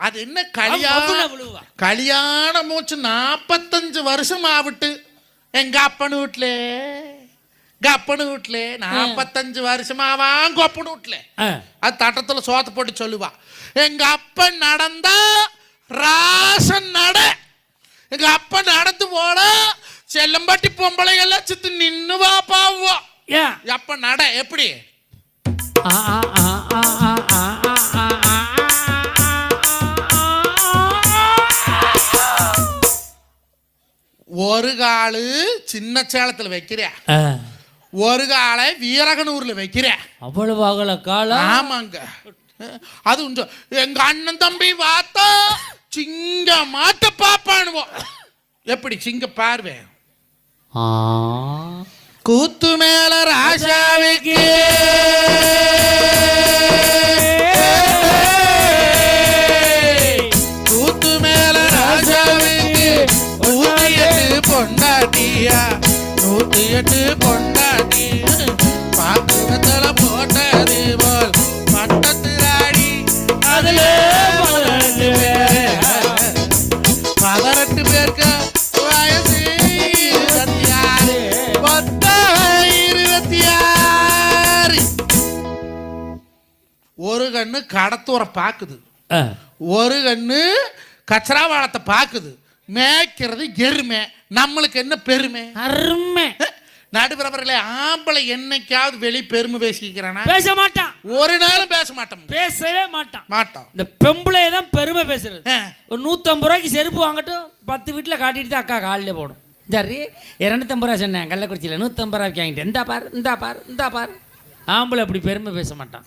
அது என்ன கல்யாண மூச்சு 45 வருஷம் ஆவிட்டு எங்க அப்பனு வீட்டுல 45 வருஷமாவான் கொப்பனு வீட்டுல அது தட்டத்துல சோத்த போட்டு சொல்லுவா. எங்க அப்பன் நடந்தா ராசன் நட, எங்க அப்பன் நடந்து போன செல்லம்பட்டி பொம்பளைகள்லாம் சித்து நின்னு பாப்பாவா. அப்ப நட எப்படி ஒரு காலு சின்ன சேலத்துல வைக்கிற, ஒரு காலை வீரகனூர்ல வைக்கிற. அவ்வளவு அகல காலம். ஆமாங்க. அது எங்க அண்ணன் தம்பி பார்த்தா சிங்க மாட்ட பாப்பானுவோம். எப்படி சிங்க பார்வை கூத்து மேல ராசாவுக்கு கூத்து மேல ராசாவுக்கு 108 பொண்டாட்டியா 108 பொண்டாட்டி பாக்குறதுல போட்டது போல் பட்டத்திராடி அதுல 18 பேருக்கு வயசு 26. ஒரு கண்ணு கடத்தூரை பாக்குது, ஒரு கண்ணு கச்சராவாளத்தை பாக்குது. மேய்க்கிறது எருமை, நம்மளுக்கு என்ன பெருமை அருமை. நடுவரவர்களே, ஆம்பளை என்னைக்காவது வெளி பெருமை பேசிக்கிறானா? பேச மாட்டான். ஒரு நாளும் பேச மாட்டான், பேசவே மாட்டான். இந்த பெம்பளையே தான் பெருமை பேசுறது. ஒரு 150 ரூபாய்க்கு செருப்பு வாங்கட்டும் 10 வீட்டில் காட்டிட்டு தான் அக்கா காலில் போடும். சரி 250 ரூபா சொன்னேன் கள்ளக்குறிச்சியில் 150 ரூபாய்க்கு வாங்கிட்டு இந்தா பாரு. ஆம்பளை அப்படி பெருமை பேச மாட்டான்.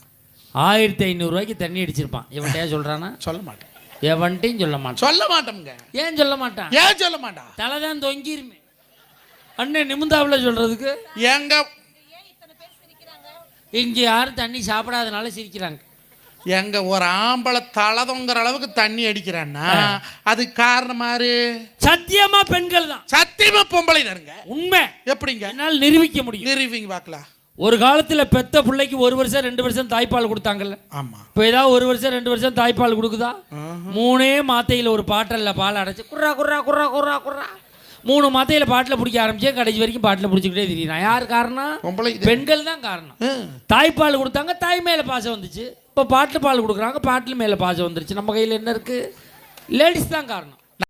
1500 ரூபாய்க்கு தண்ணி அடிச்சிருப்பான். இவன்கிட்டயா சொல்றானா? சொல்ல மாட்டான். எவன்ட்டையும் சொல்ல மாட்டாங்க. ஏன் சொல்ல மாட்டான்? தலைதான் தொங்கிருமே அண்ணன் நிமிந்தாவில் சொல்றதுக்கு. எங்க இங்க யாரும் தண்ணி சாப்பிடாதனால சிரிக்கிறாங்க. எங்க ஒரு ஆம்பளை தலை தொங்குற அளவுக்கு தண்ணி அடிக்கிறான்னா அது காரணமாரு சத்தியமா பெண்கள் தான். சத்தியமா பொம்பளை தானுங்க. உண்மை. எப்படிங்க என்னால் நிரூபிக்க முடியும்? நிரூபிங்க பார்க்கலாம். ஒரு காலத்துல பெத்த பிள்ளைக்கு 1 வருஷம் 2 வருஷம் தாய்ப்பால் கொடுத்தாங்கல்ல. ஆமா. இப்போ ஏதாவது 1 வருஷம் 2 வருஷம் தாய்ப்பால் கொடுக்குதா? 3 மாத்தையில ஒரு பாட்டில் பால் அடைச்சு குர்ரா குர்ரா குர்ரா குர்ரா குர்ரா 3 மாத்தையில பாட்டில் பிடிக்க ஆரம்பிச்சே கடைசி வரைக்கும் பாட்டில் பிடிச்சிக்கிட்டே தெரியும். யார் காரணம்? பெண்கள் தான் காரணம். தாய்ப்பால் கொடுத்தாங்க, தாய் மேல பாசம் வந்துச்சு. இப்போ பாட்டில் பால் கொடுக்குறாங்க, பாட்டில் மேல பாசம் வந்துருச்சு. நம்ம கையில் என்ன இருக்கு? லேடிஸ் தான் காரணம்.